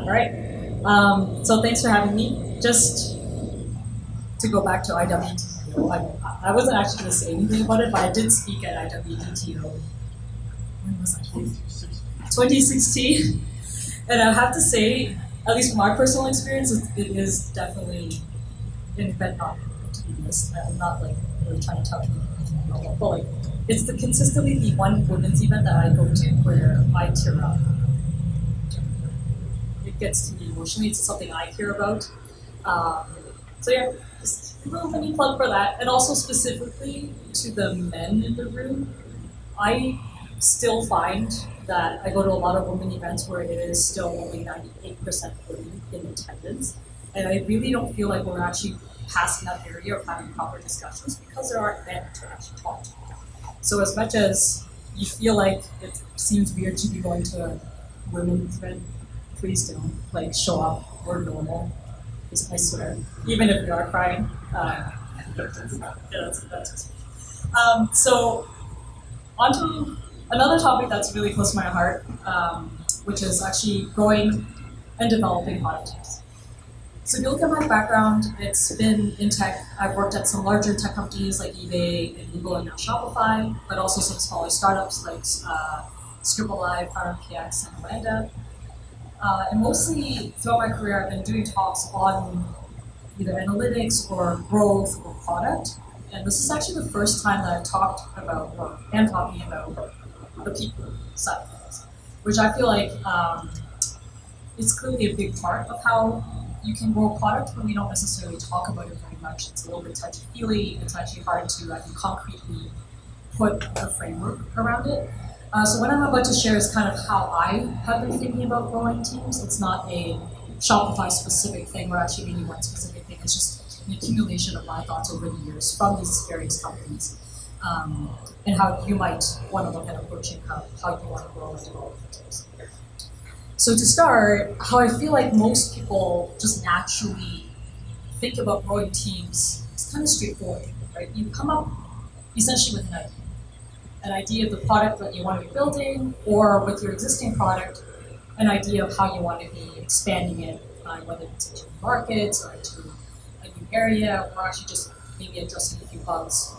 All right. So thanks for having me. Just to go back to IWTO, I wasn't actually going to say anything about it, but I did speak at IWTO. When was that? 2016. And I have to say, at least from my personal experience, it is definitely an event not to be missed. I'm not like really trying to tell you, but like it's consistently the one women's event that I go to where I tear up. It gets to me emotionally. It's something I care about. So yeah, just a little mini plug for that. And also specifically to the men in the room, I still find that I go to a lot of women events where it is still only 98% women in attendance. And I really don't feel like we're actually passing that barrier of having proper discussions because there aren't men to actually talk to. So as much as you feel like it seems weird to be going to a women's event, please don't like show up. We're normal. I swear. Even if you are crying. So onto another topic that's really close to my heart, which is actually growing and developing product teams. So if you look at my background, it's been in tech. I've worked at some larger tech companies like eBay and Google and now Shopify, but also some smaller startups like ScribbleLive, PX, and OANDA. And mostly throughout my career, I've been doing talks on either analytics or growth or product. And this is actually the first time that I've talked about or am talking about the people side of things, which I feel like it's clearly a big part of how you can grow a product, but we don't necessarily talk about it very much. It's a little bit touchy-feely. It's actually hard to concretely put a framework around it. So what I'm about to share is kind of how I have been thinking about growing teams. It's not a Shopify-specific thing or actually any one specific thing. It's just an accumulation of my thoughts over the years from these various companies and how you might want to look at approaching how you want to grow and develop teams. So to start, how I feel like most people just naturally think about growing teams is kind of straightforward, right? You come up essentially with an idea of the product that you want to be building, or with your existing product, an idea of how you want to be expanding it, whether it's into new markets or into a new area, or actually just maybe addressing a few bugs.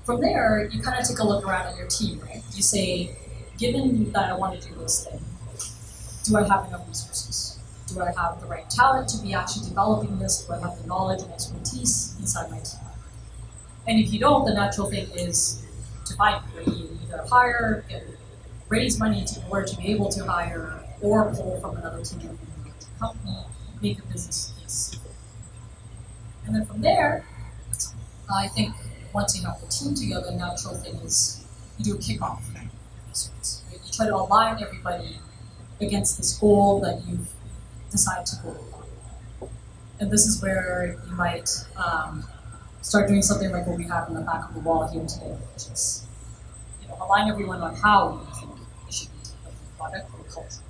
From there, you kind of take a look around at your team, right? You say, given that I want to do this thing, do I have enough resources? Do I have the right talent to be actually developing this? Do I have the knowledge and expertise inside my team? And if you don't, the natural thing is to find it, right? You either hire, raise money in order to be able to hire, or pull from another team within the company, make a business case. And then from there, I think once you have the team together, the natural thing is you do a kickoff of sorts. Right? You try to align everybody against this goal that you've decided to go for. And this is where you might start doing something like what we have in the back of the wall here today, which is align everyone on how you think it should be developing the product or culture.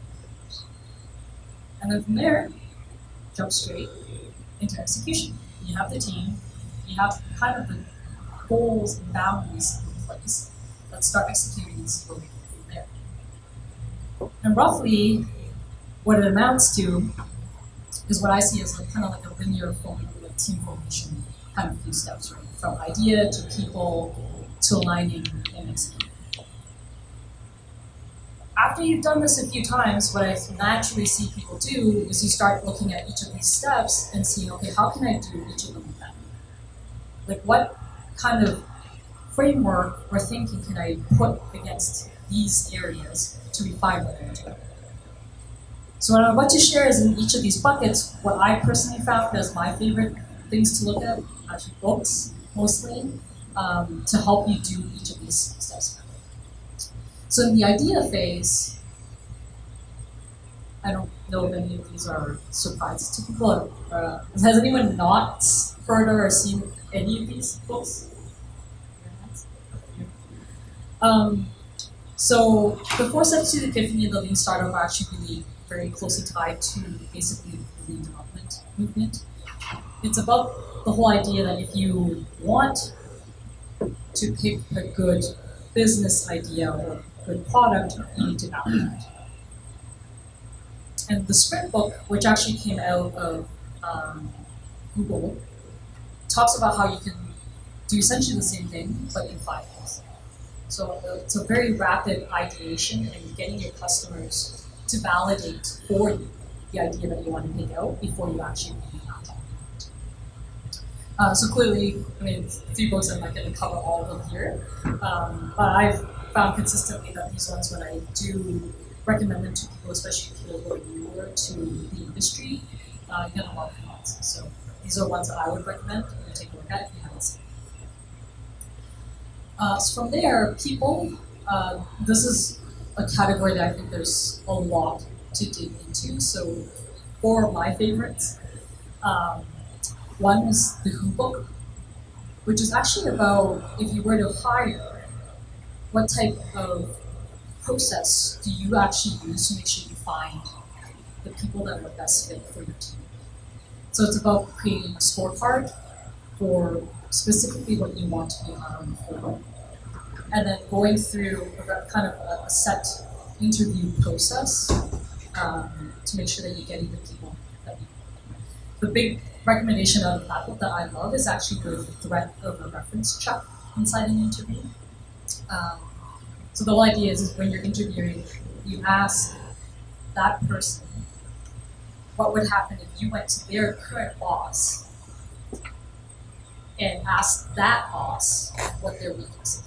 And then from there, jump straight into execution. You have the team, you have kind of the goals and boundaries in place. Let's start executing and see where we go from there. And roughly, what it amounts to is what I see as kind of like a linear team formation kind of few steps, right? From idea to people to aligning and executing. After you've done this a few times, what I naturally see people do is you start looking at each of these steps and seeing, okay, how can I do each of them better? Like what kind of framework or thinking can I put against these areas to refine what I'm doing? So what I'm about to share is in each of these buckets, what I personally found as my favorite things to look at, actually books mostly, to help you do each of these steps. So in the idea phase, I don't know if any of these are surprises to people. Has anyone not heard or seen any of these books? So the 4 steps to the epiphany of the lean startup are actually really very closely tied to basically the lean development movement. It's about the whole idea that if you want to pick a good business idea or good product, you need to validate it. And the sprint book, which actually came out of Google, talks about how you can do essentially the same thing, but in 5 days. So it's a very rapid ideation and getting your customers to validate for you the idea that you want to take out before you actually really act on it. So clearly, I mean, 3 books, I'm not going to cover all of them here, but I've found consistently that these ones, when I do recommend them to people, especially people who are newer to the industry, you get a lot of comments. So these are ones that I would recommend you take a look at if you haven't seen. So from there, people, this is a category that I think there's a lot to dig into. So 4 of my favorites. One is the Who book, which is actually about if you were to hire, what type of process do you actually use to make sure you find the people that are best fit for your team. So it's about creating a scorecard for specifically what you want to be hiring for, and then going through kind of a set interview process to make sure that you're getting the people that you want. The big recommendation out of that book that I love is actually the threat of a reference check inside an interview. So the whole idea is when you're interviewing, you ask that person what would happen if you went to their current boss and asked that boss what their weaknesses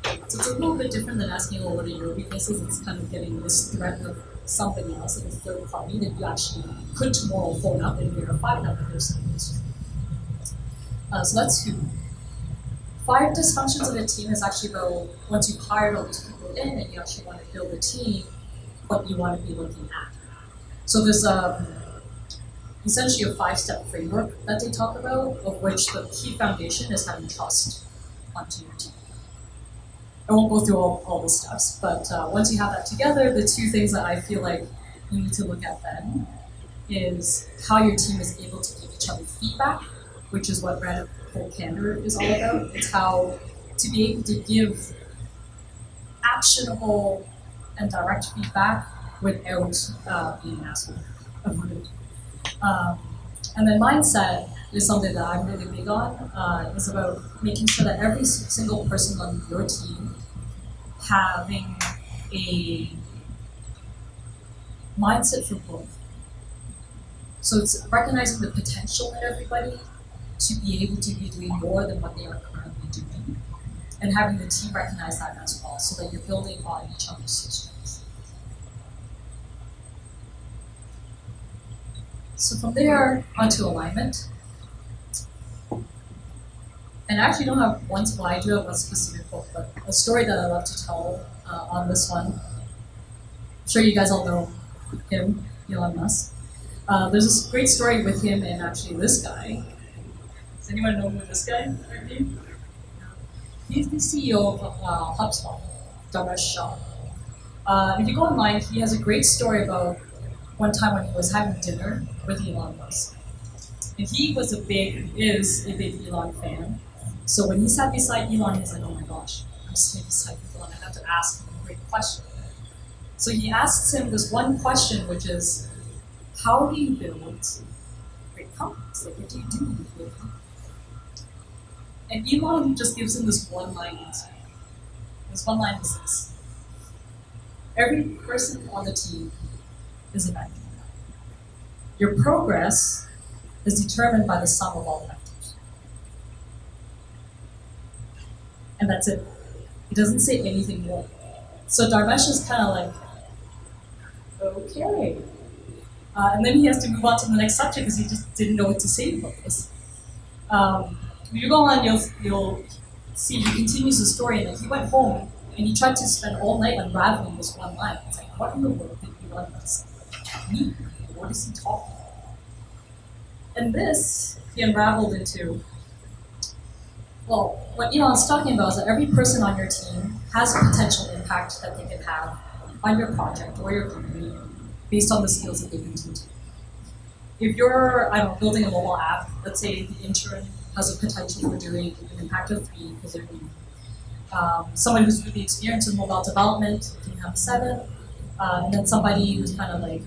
are. So it's a little bit different than asking, well, what are your weaknesses? It's kind of getting this threat of somebody else, like a third party, that you actually could tomorrow phone up and verify that the person is true. So that's 2. 5 dysfunctions of a team is actually about once you've hired all these people in and you actually want to build a team, what you want to be looking at. So there's essentially a 5-step framework that they talk about, of which the key foundation is having trust onto your team. I won't go through all the steps, but once you have that together, the 2 things that I feel like you need to look at then is how your team is able to give each other feedback, which is what Radical Candor is all about. It's how to be able to give actionable and direct feedback without being asked about it. And then mindset is something that I'm really big on. It's about making sure that every single person on your team having a mindset for growth. So it's recognizing the potential in everybody to be able to be doing more than what they are currently doing, and having the team recognize that as well, so that you're building on each other's strengths. So from there, onto alignment. And I actually don't have one, well, I do have one specific book, but a story that I love to tell on this one. I'm sure you guys all know him, Elon Musk. There's this great story with him and actually this guy. Does anyone know who this guy might be? He's the CEO of HubSpot, Dharmesh Shah. If you go online, he has a great story about one time when he was having dinner with Elon Musk. And he is a big Elon fan. So when he sat beside Elon, he's like, oh my gosh, I'm sitting beside Elon, I have to ask him a great question. So he asks him this one question, which is, how do you build great companies? Like, what do you do to build companies? And Elon just gives him this one-line answer. This one line is this: every person on the team is a vector. Your progress is determined by the sum of all vectors. And that's it. He doesn't say anything more. So Dharmesh is kind of like, okay. And then he has to move on to the next subject because he just didn't know what to say about this. If you go on, you'll see he continues the story, and he went home and he tried to spend all night unraveling this one line. It's like, what in the world did Elon Musk mean? What is he talking about? And this he unraveled into, well, what Elon's talking about is that every person on your team has a potential impact that they can have on your project or your company based on the skills that they bring to the team. If you're, building a mobile app, let's say the intern has a potential for doing an impact of 3 because they're new. Someone who's really experienced in mobile development can have a 7. And then somebody who's kind of like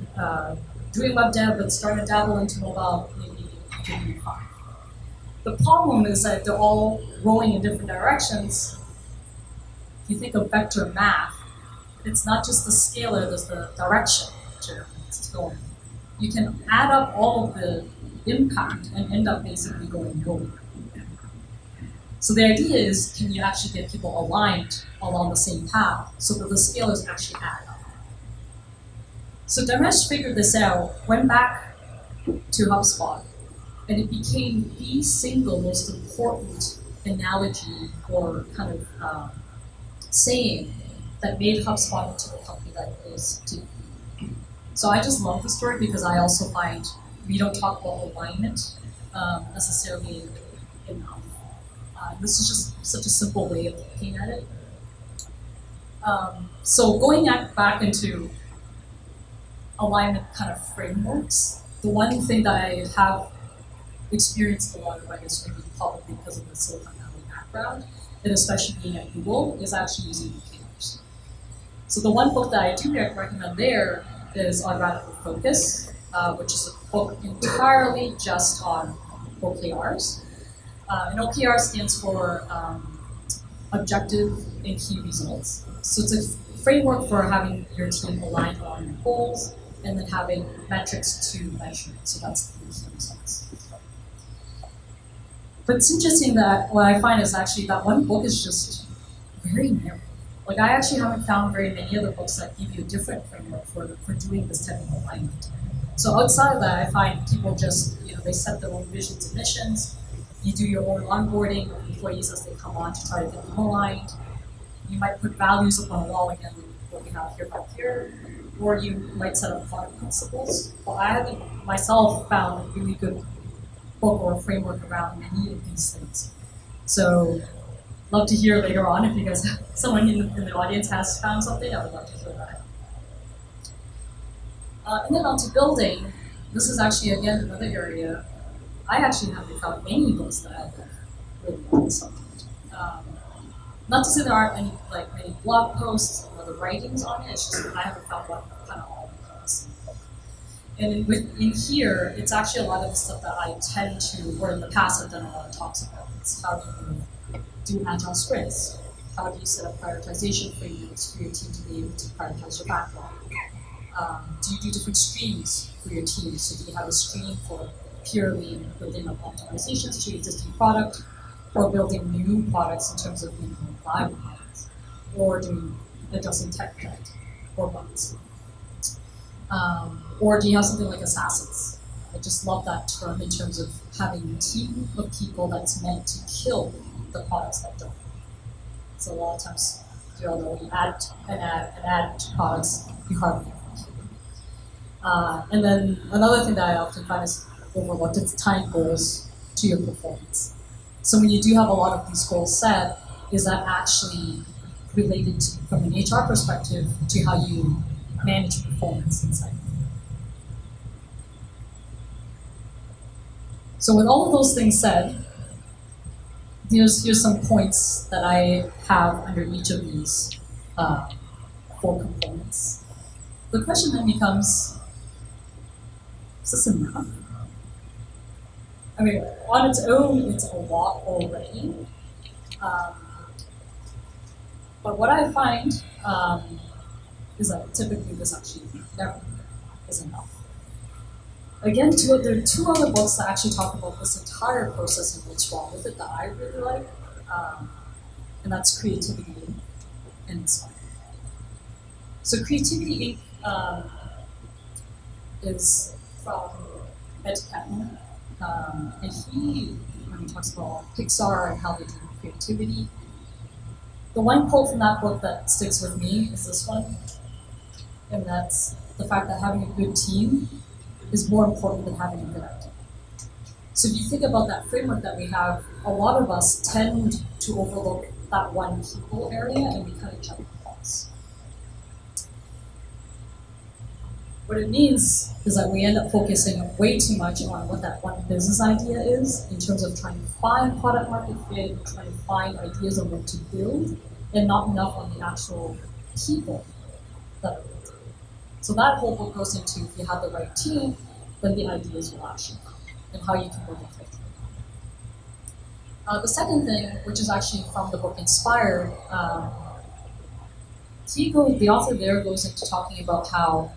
doing web dev but starting to dabble into mobile, maybe give you 5. The problem is that they're all rolling in different directions. If you think of vector math, it's not just the scalar, there's the direction which it's going. You can add up all of the impact and end up basically going nowhere. So the idea is, can you actually get people aligned along the same path so that the scalars actually add up? So Damesh figured this out, went back to HubSpot, and it became the single most important analogy or kind of saying that made HubSpot into the company that it is today. So I just love the story because I also find we don't talk about alignment necessarily enough. This is just such a simple way of looking at it. So going back into alignment kind of frameworks, the one thing that I have experienced a lot of, I guess maybe probably because of the Silicon Valley background, and especially being at Google, is actually using OKRs. So the one book that I do recommend there is On Radical Focus, which is a book entirely just on OKRs. And OKR stands for Objective and Key Results. So it's a framework for having your team aligned on your goals and then having metrics to measure. So that's the key results. But it's interesting that what I find is actually that one book is just very narrow. Like I actually haven't found very many other books that give you a different framework for doing this type of alignment. So outside of that, I find people just, they set their own visions and missions. You do your own onboarding of employees as they come on to try to get them aligned. You might put values up on a wall, again, what we have here back here, or you might set up product principles. But I haven't myself found a really good book or framework around many of these things. So love to hear later on if you guys, someone in the audience has found something, I would love to hear that. And then on to building, this is actually, again, another area. I actually haven't found many books that I've really on the subject. Not to say there aren't many blog posts or other writings on it, it's just that I haven't found one kind of all encompassing. And in here, it's actually a lot of the stuff that I tend to, or in the past I've done a lot of talks about. It's how do you do agile sprints? How do you set up prioritization frameworks for your team to be able to prioritize your backlog? Do you do different streams for your team? So do you have a stream for purely building up optimizations to existing product, or building new products in terms of live products, or doing addressing tech debt or bugs? Or do you have something like assassins? I just love that term in terms of having a team of people that's meant to kill the products that don't. So a lot of times, you add to products, you hardly ever kill. And then another thing that I often find is overlooked, it's tying goals to your performance. So when you do have a lot of these goals set, is that actually related to, from an HR perspective, to how you manage performance inside? So with all of those things said, here's some points that I have under each of these 4 components. The question then becomes, is this enough? I mean, on its own, it's a lot already. But what I find is that typically this actually never is enough. Again, there are 2 other books that actually talk about this entire process and what's wrong with it that I really like, and that's Creativity Inc. and Inspire. So Creativity Inc. Is from Ed Catmull, and when he talks about Pixar and how they do creativity, the one quote from that book that sticks with me is this one, and that's the fact that having a good team is more important than having a good idea. So if you think about that framework that we have, a lot of us tend to overlook that one people area and we kind of jump across. What it means is that we end up focusing way too much on what that one business idea is in terms of trying to find product market fit, trying to find ideas on what to build, and not enough on the actual people that are building. So that whole book goes into if you have the right team, then the ideas will actually come, and how you can build a culture. The second thing, which is actually from the book Inspired, the author there goes into talking about how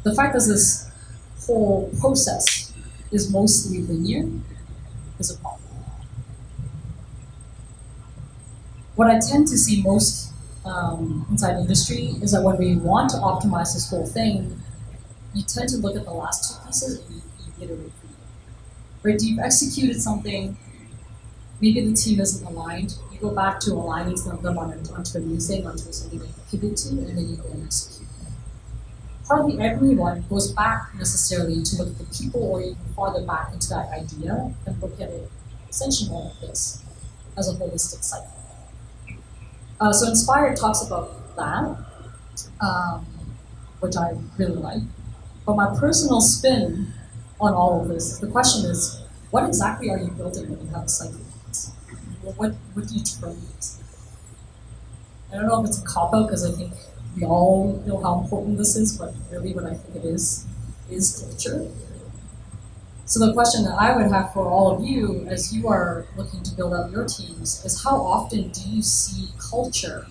the fact that this whole process is mostly linear is a problem. What I tend to see most inside industry is that when we want to optimize this whole thing, you tend to look at the last two pieces and you iterate from them. Right? You've executed something, maybe the team isn't aligned, you go back to aligning them onto a new thing, onto something they can pivot to, and then you go and execute. Hardly everyone goes back necessarily to look at the people or even farther back into that idea and look at it essentially more like this, as a holistic cycle. So Inspired talks about that, which I really like. But my personal spin on all of this, the question is, what exactly are you building when you have a cycle like this? What do you term it? I don't know if it's a cop-out because I think we all know how important this is, but really what I think it is culture. So the question that I would have for all of you as you are looking to build up your teams is how often do you see culture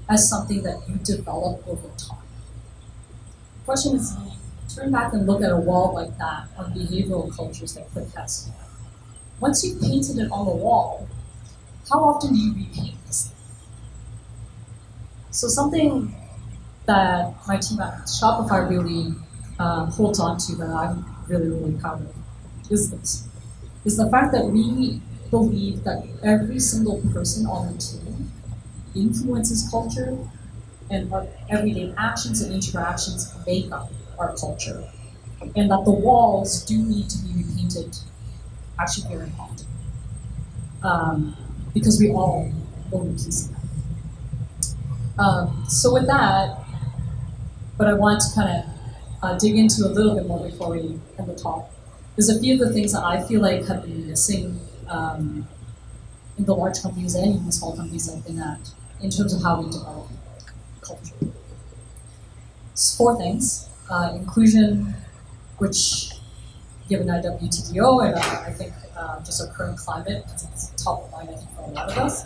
as something that you develop over time? The question is, turn back and look at a wall like that on behavioral cultures that Quick has. Once you've painted it on the wall, how often do you repaint this? So something that my team at Shopify really holds on to that I'm really, really proud of is this. Is the fact that we believe that every single person on the team influences culture and our everyday actions and interactions make up our culture. And that the walls do need to be repainted actually very often. Because we all own a piece of that. So with that, what I want to kind of dig into a little bit more before we end the talk is a few of the things that I feel like have been missing in the large companies and even small companies I've been at in terms of how we develop culture. So 4 things. Inclusion, which given WTDO and I think just our current climate, it's top of mind I think for a lot of us.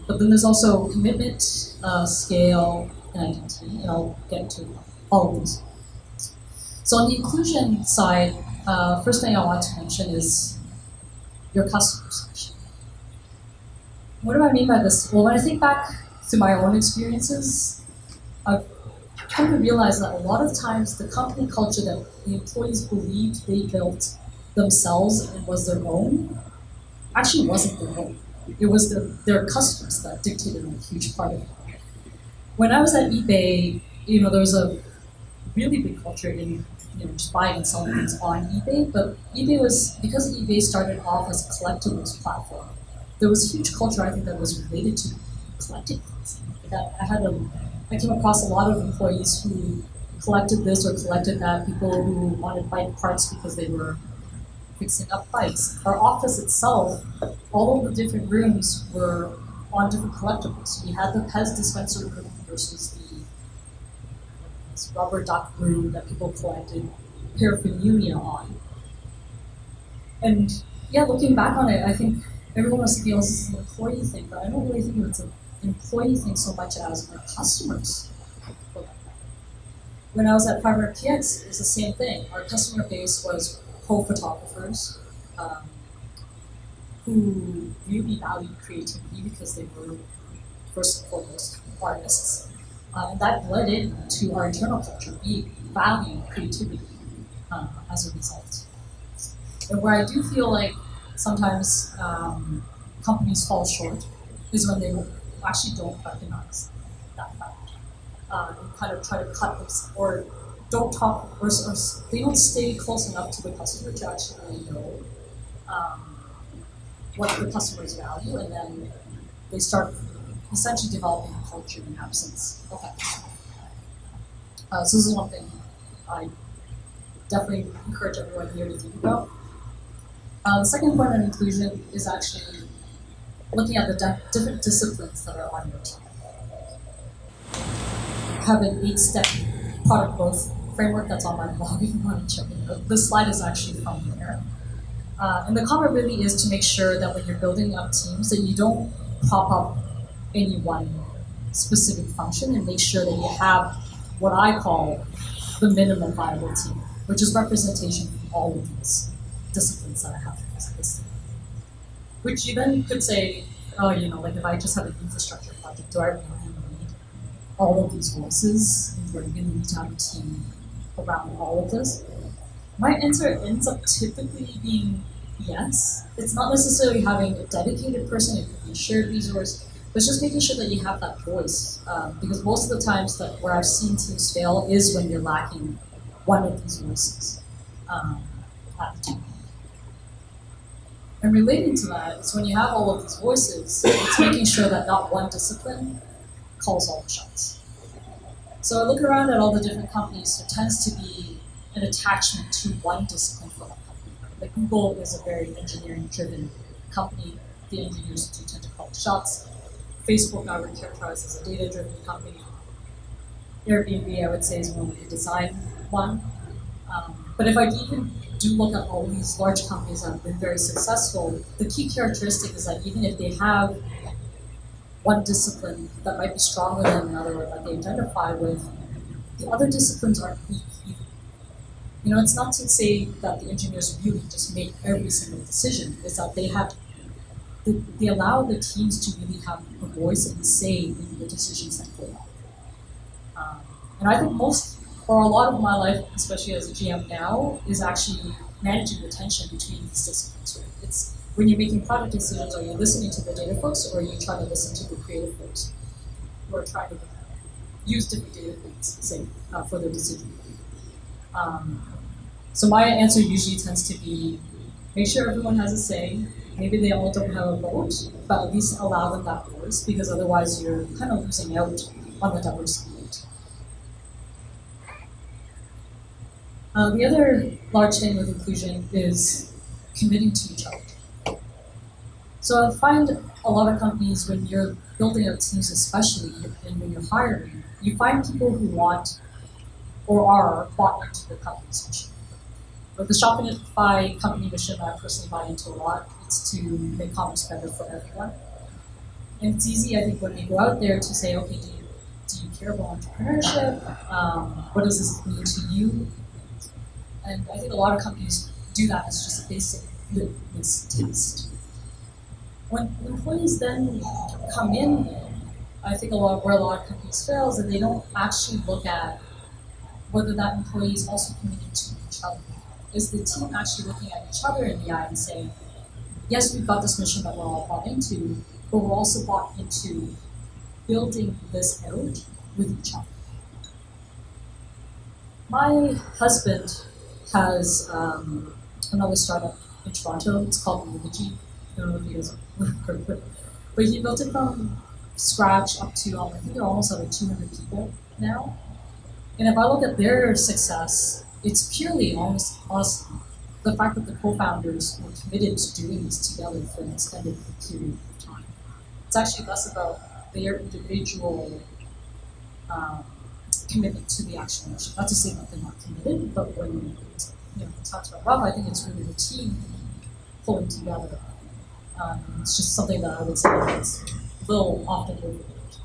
But then there's also commitment, scale, and identity, and I'll get into all of these. So on the inclusion side, first thing I want to mention is your customers. What do I mean by this? Well, when I think back to my own experiences, I've come to realize that a lot of times the company culture that the employees believed they built themselves and was their own actually wasn't their own. It was their customers that dictated a huge part of it. When I was at eBay, there was a really big culture in just buying and selling things on eBay, but eBay was, because eBay started off as a collectibles platform, there was a huge culture I think that was related to collecting things. I came across a lot of employees who collected this or collected that, people who wanted bike parts because they were fixing up bikes. Our office itself, all of the different rooms were on different collectibles. We had the Pez dispenser room versus this rubber duck room that people collected paraphernalia on. And yeah, looking back on it, I think everyone was thinking, this is an employee thing, but I don't really think it's an employee thing so much as our customers. When I was at Primary PX, it was the same thing. Our customer base was pro photographers who really valued creativity because they were first and foremost artists. And that bled into our internal culture. We value creativity as a result. And where I do feel like sometimes companies fall short is when they actually don't recognize that fact. And kind of try to cut this, or don't talk, or they don't stay close enough to the customer to actually really know what the customers value, and then they start essentially developing a culture in absence of that. So this is one thing I definitely encourage everyone here to think about. The second point on inclusion is actually looking at the different disciplines that are on your team. have an 8-step product growth framework that's on my blog if you want to check it out. This slide is actually from there. And the comment really is to make sure that when you're building up teams that you don't prop up any one specific function, and make sure that you have what I call the minimum viable team, which is representation from all of these disciplines that I have listed. Which you then could say, oh, like if I just have an infrastructure project, do I really need all of these voices? And do I really need to have a team around all of this? My answer ends up typically being yes. It's not necessarily having a dedicated person, it could be a shared resource, but it's just making sure that you have that voice. Because most of the times that where I've seen teams fail is when you're lacking one of these voices at the time. And relating to that is when you have all of these voices, it's making sure that not one discipline calls all the shots. So I look around at all the different companies, there tends to be an attachment to one discipline for that company. Like Google is a very engineering-driven company. The engineers do tend to call the shots. Facebook I would characterize as a data-driven company. Airbnb I would say is more like a design one. But if I even do look at all these large companies that have been very successful, the key characteristic is that even if they have one discipline that might be stronger than another or that they identify with, the other disciplines aren't weak either. It's not to say that the engineers really just make every single decision. It's that they allow the teams to really have a voice and say in the decisions that go on. And I think or a lot of my life, especially as a GM now, is actually managing the tension between these disciplines. Right? It's when you're making product decisions, are you listening to the data folks or are you trying to listen to the creative folks who are trying to use different data points, say, for their decision? So my answer usually tends to be, make sure everyone has a say. Maybe they all don't have a vote, but at least allow them that voice, because otherwise you're kind of losing out on the diversity. The other large thing with inclusion is committing to each other. So I find a lot of companies, when you're building out teams especially, and when you're hiring, you find people who want or are bought into the company's mission. With the Shopify company mission that I personally buy into a lot, it's to make commerce better for everyone. And it's easy, I think, when we go out there to say, okay, do you care about entrepreneurship? What does this mean to you? And I think a lot of companies do that as just a basic litmus test. When employees then come in, I think where a lot of companies fail is that they don't actually look at whether that employee is also committed to each other. Is the team actually looking at each other in the eye and saying, yes, we've got this mission that we're all bought into, but we're also bought into building this out with each other. My husband has another startup in Toronto. It's called Multi. I don't know if you guys have heard of it. But he built it from scratch up to, I think they're almost at 200 people now. And if I look at their success, it's purely almost the fact that the co-founders were committed to doing this together for an extended period of time. It's actually less about their individual commitment to the actual mission. Not to say that they're not committed, but when times are rough, I think it's really the team pulling together. It's just something that I would say is a little often overlooked.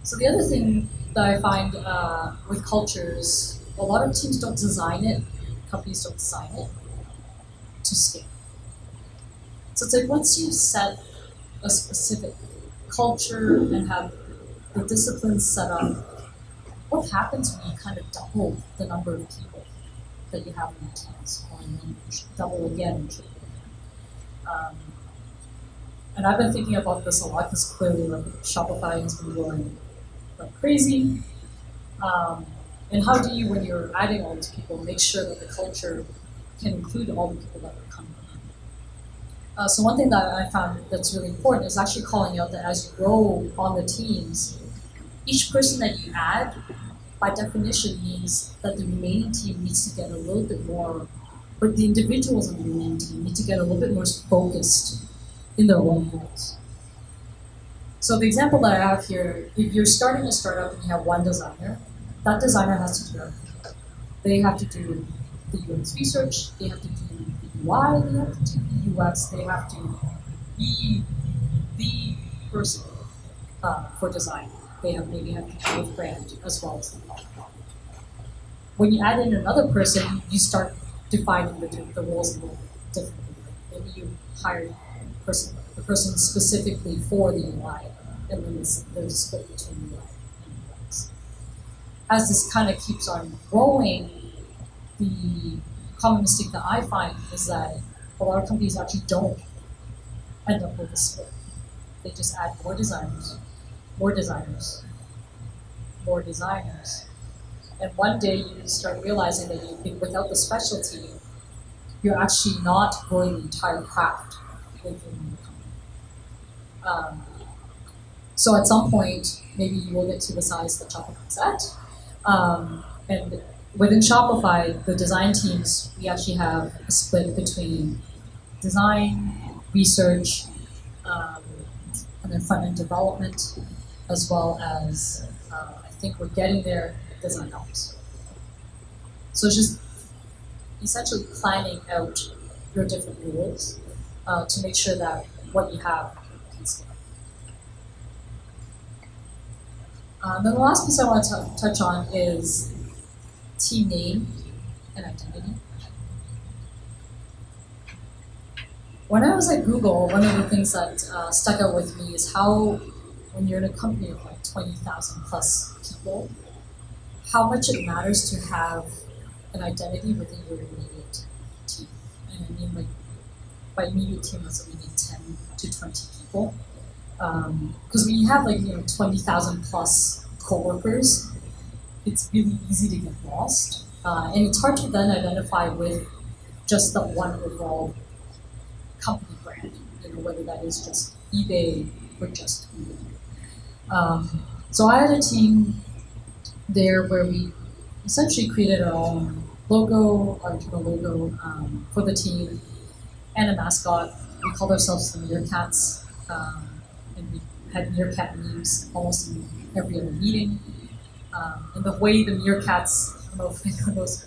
So the other thing that I find with cultures, a lot of teams don't design it, companies don't design it to scale. So it's like once you set a specific culture and have the disciplines set up, what happens when you kind of double the number of people that you have in your teams, or then double again, triple again? And I've been thinking about this a lot because clearly Shopify has been growing like crazy. And how do you, when you're adding all these people, make sure that the culture can include all the people that are coming in? So one thing that I found that's really important is actually calling out that as you grow on the teams, each person that you add, by definition, means that the remaining team needs to get a little bit more, but the individuals on the remaining team need to get a little bit more focused in their own roles. So the example that I have here, if you're starting a startup and you have one designer, that designer has to do everything. They have to do the UX research, they have to do the UI, they have to do the UX, they have to be the person for design. They maybe have to do with brand as well as the product. When you add in another person, you start defining the roles a little differently. Maybe you hire the person specifically for the UI, and then there's a split between UI and UX. As this kind of keeps on growing, the common mistake that I find is that a lot of companies actually don't end up with a split. They just add more designers, more designers, more designers. And one day you start realizing that without the specialty, you're actually not growing the entire craft within the company. So at some point, maybe you will get to the size that Shopify's at. And within Shopify, the design teams, we actually have a split between design, research, and then front-end development, as well as, I think we're getting there, design ops. So it's just essentially planning out your different roles to make sure that what you have can scale. Then the last piece I want to touch on is team name and identity. When I was at Google, one of the things that stuck out with me is how, when you're in a company of like 20,000 plus people, how much it matters to have an identity within your immediate team. And I mean, like, by immediate team, that's maybe 10 to 20 people. Because when you have 20,000 plus coworkers, it's really easy to get lost. And it's hard to then identify with just the one overall company brand, whether that is just eBay or just eBay. So I had a team there where we essentially created our own logo, our internal logo for the team, and a mascot. We called ourselves the Meerkats, and we had meerkat memes almost in every other meeting. And the way the meerkats, I don't know if anyone knows,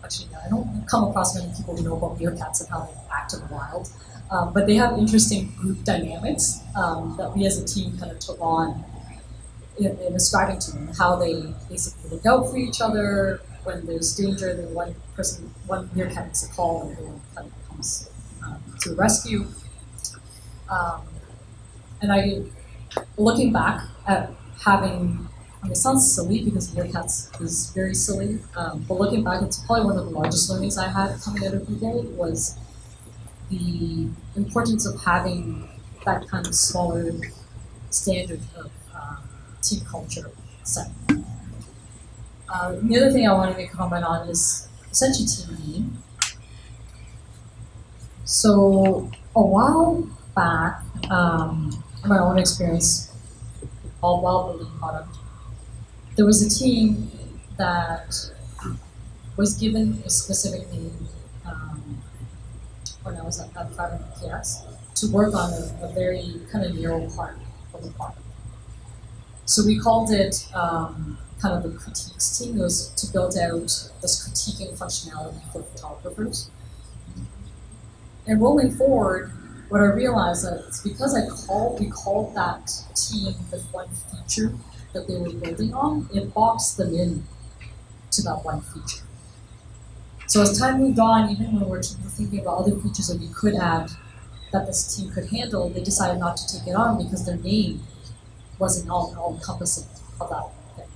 actually, I don't come across many people who know about meerkats and how they act in the wild. But they have interesting group dynamics that we as a team kind of took on in ascribing to them, how they basically look out for each other. When there's danger, then one meerkat makes a call and everyone kind of comes to the rescue. And looking back at having, it sounds silly because meerkats is very silly, but looking back, it's probably one of the largest learnings I had coming out of Google was the importance of having that kind of smaller standard of team culture set. The other thing I want to make a comment on is essentially team name. So a while back, in my own experience, all while building product, there was a team that was given a specific name when I was at 500PX to work on a very kind of narrow part of the product. So we called it kind of the critiques team. It was to build out this critiquing functionality for photographers. And rolling forward, what I realized that it's because we called that team with one feature that they were building on, it boxed them in to that one feature. So as time moved on, even when we're thinking about other features that we could add that this team could handle, they decided not to take it on because their name wasn't all encompassing of that thing.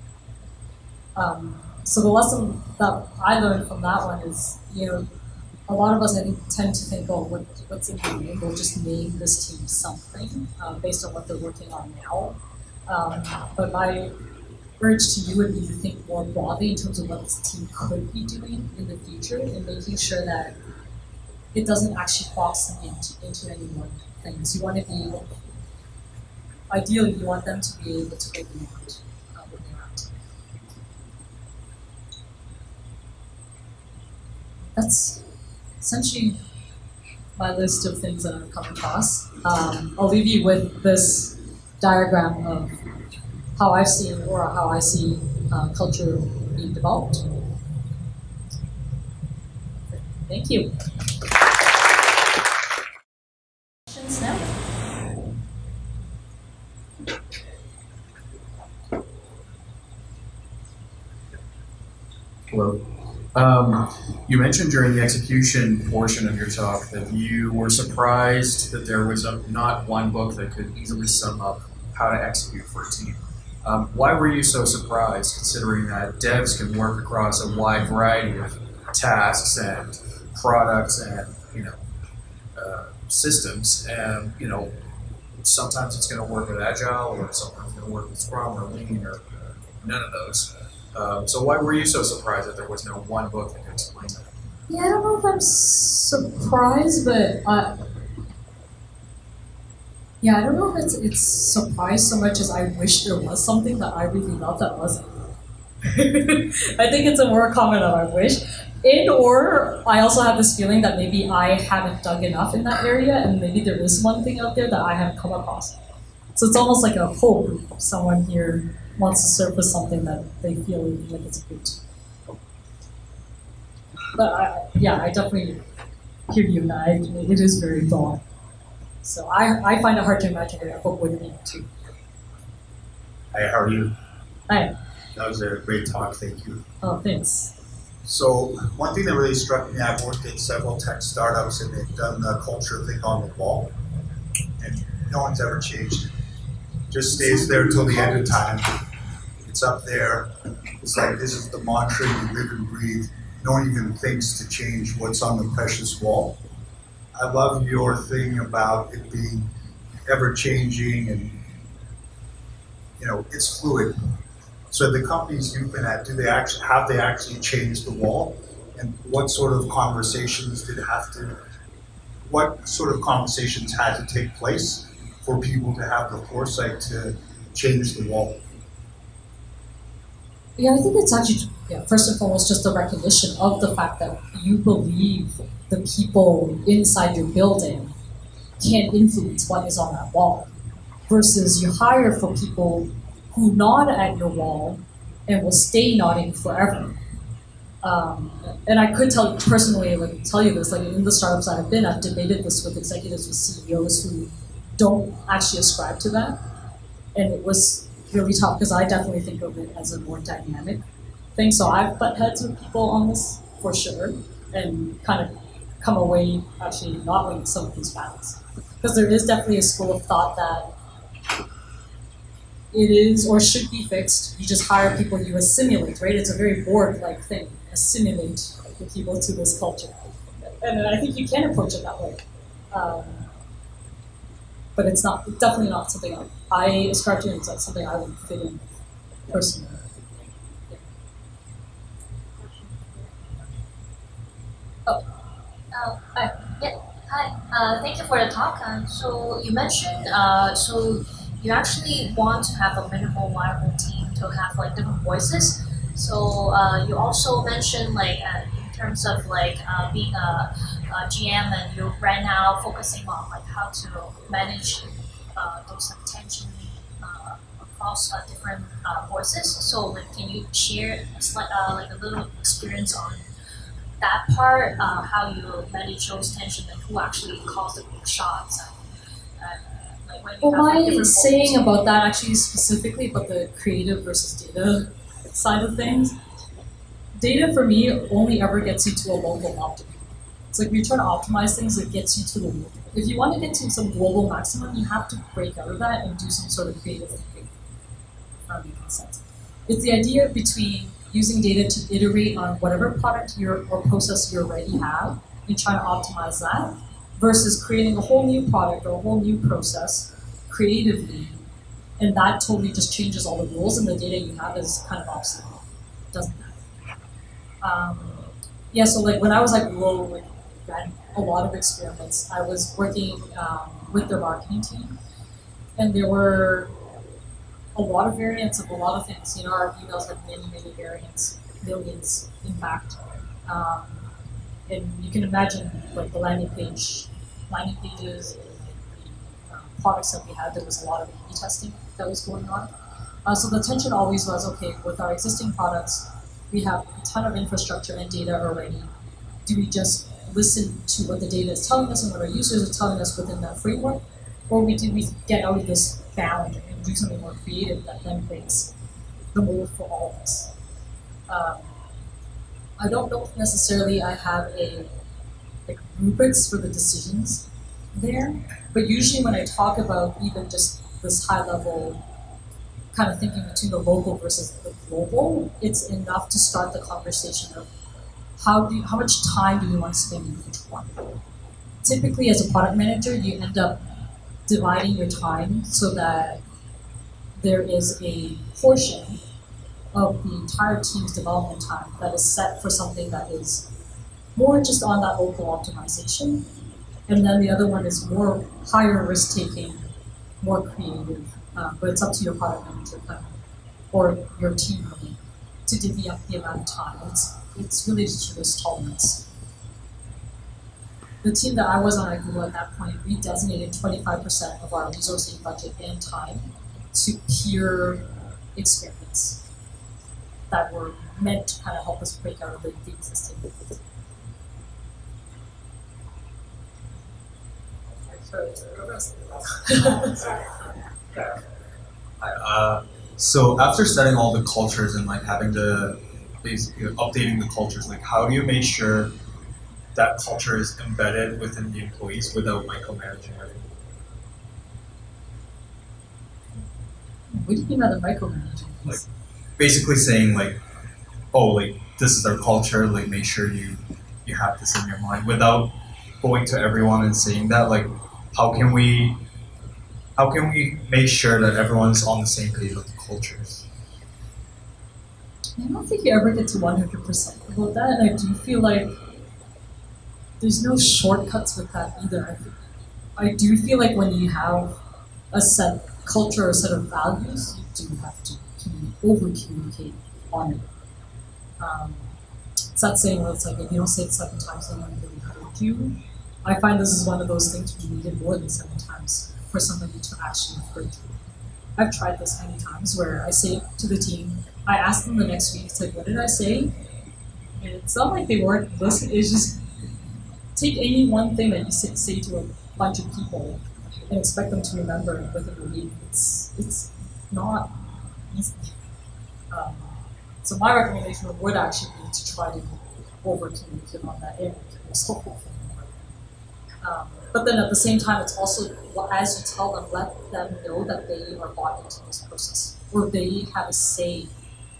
So the lesson that I learned from that one is, a lot of us, I think, tend to think, oh, what's in the name? We'll just name this team something based on what they're working on now. But my urge to you would be to think more broadly in terms of what this team could be doing in the future and making sure that it doesn't actually box them into any one thing. So you want to be, ideally, you want them to be able to go beyond what they're at. That's essentially my list of things that I've come across. I'll leave you with this diagram of how I've seen or how I see culture being developed. Thank you. Questions now? Hello. You mentioned during the execution portion of your talk that you were surprised that there was not one book that could easily sum up how to execute for a team. Why were you so surprised, considering that devs can work across a wide variety of tasks and products and systems, and sometimes it's going to work with Agile, or sometimes it's going to work with Scrum or Lean, or none of those. So why were you so surprised that there was no one book that could explain that? Yeah, I don't know if I'm surprised, but I don't know if it's surprised so much as I wish there was something that I really love that wasn't. I think it's a more common of I wish. Or I also have this feeling that maybe I haven't dug enough in that area, and maybe there is one thing out there that I haven't come across. So it's almost like a hope someone here wants to surface something that they feel like it's good. But I definitely hear you, and it is very broad. So I find it hard to imagine what a book would be too. Hi, how are you? Hi. That was a great talk, thank you. Oh, thanks. So one thing that really struck me, I've worked at several tech startups and they've done the culture thing on the wall, and no one's ever changed it. Just stays there till the end of time. It's up there. It's like this is the mantra you live and breathe. No one even thinks to change what's on the precious wall. I love your thing about it being ever changing and it's fluid. So the companies you've been at, have they actually changed the wall? And what sort of conversations had to take place for people to have the foresight to change the wall? Yeah, I think it's actually, first and foremost, just the recognition of the fact that you believe the people inside your building can influence what is on that wall, versus you hire for people who nod at your wall and will stay nodding forever. And I could tell you this, like in the startups that I've been, I've debated this with executives, with CEOs who don't actually ascribe to that. And it was really tough because I definitely think of it as a more dynamic thing. So I've butt heads with people on this for sure, and kind of come away actually not winning some of these battles. Because there is definitely a school of thought that it is or should be fixed. You just hire people you assimilate, right? It's a very Borg-like thing. Assimilate the people to this culture. And I think you can approach it that way. But it's definitely not something I ascribe to, and it's not something I would fit in personally. Hi. Thank you for the talk. So you mentioned, so you actually want to have a minimal viable team to have like different voices. So you also mentioned in terms of being a GM, and you're right now focusing on how to manage those tension across different voices. So can you share a little experience on that part, how you manage those tensions and who actually calls the big shots? Well, my saying about that actually specifically about the creative versus data side of things, data for me only ever gets you to a local optimum. It's like if you're trying to optimize things, it gets you to the local. If you want to get to some global maximum, you have to break out of that and do some sort of creative thinking. That makes sense. It's the idea between using data to iterate on whatever product or process you already have and trying to optimize that, versus creating a whole new product or a whole new process creatively, and that totally just changes all the rules, and the data you have is kind of obsolete. It doesn't matter. So when I was ran a lot of experiments, I was working with their marketing team, and there were a lot of variants of a lot of things. Our emails have many, many variants, millions, in fact. And you can imagine the landing page landing pages, products that we had, there was a lot of A/B testing that was going on. So the tension always was, okay, with our existing products, we have a ton of infrastructure and data already. Do we just listen to what the data is telling us and what our users are telling us within that framework? Or do we get out of this bound and do something more creative that then breaks the mold for all of us? I don't know if necessarily I have a rubrics for the decisions there, but usually when I talk about even just this high level kind of thinking between the local versus the global, it's enough to start the conversation of how much time do you want to spend in each one? Typically, as a product manager, you end up dividing your time so that there is a portion of the entire team's development time that is set for something that is more just on that local optimization, and then the other one is more higher risk taking, more creative, but it's up to your product manager or your team really to divvy up the amount of time. It's really just your risk tolerance. The team that I was on at Google at that point, we designated 25% of our resourcing budget and time to peer experiments that were meant to kind of help us break out of the existing. So after studying all the cultures and like having to basically updating the cultures, like how do you make sure that culture is embedded within the employees without micromanaging everything? What do you mean by the micromanaging? Like basically saying like, oh, like this is our culture, like make sure you have this in your mind without going to everyone and saying that. Like how can we make sure that everyone's on the same page with the cultures? I don't think you ever get to 100% about that, and I do feel like there's no shortcuts with that either. I do feel like when you have a set culture or a set of values, you do have to over-communicate on it. It's that saying where it's like, if you don't say it 7 times, then I'm really hurt you. I find this is one of those things where you need it more than 7 times for somebody to actually hurt you. I've tried this many times where I say to the team, I ask them the next week, it's like, what did I say? And it's not like they weren't listening, it's just take any one thing that you say to a bunch of people and expect them to remember it within a week. It's not easy. So my recommendation would actually be to try to over-communicate on that end. But then at the same time, it's also, as you tell them, let them know that they are bought into this process, or they have a say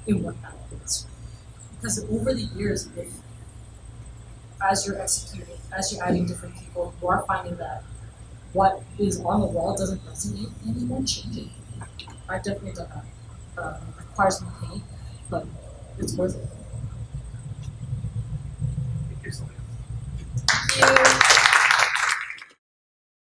in what that is. Because over the years, as you're executing, as you're adding different people, you are finding that what is on the wall doesn't resonate anymore, changing. I've definitely done that. It requires me pain, but it's worth it.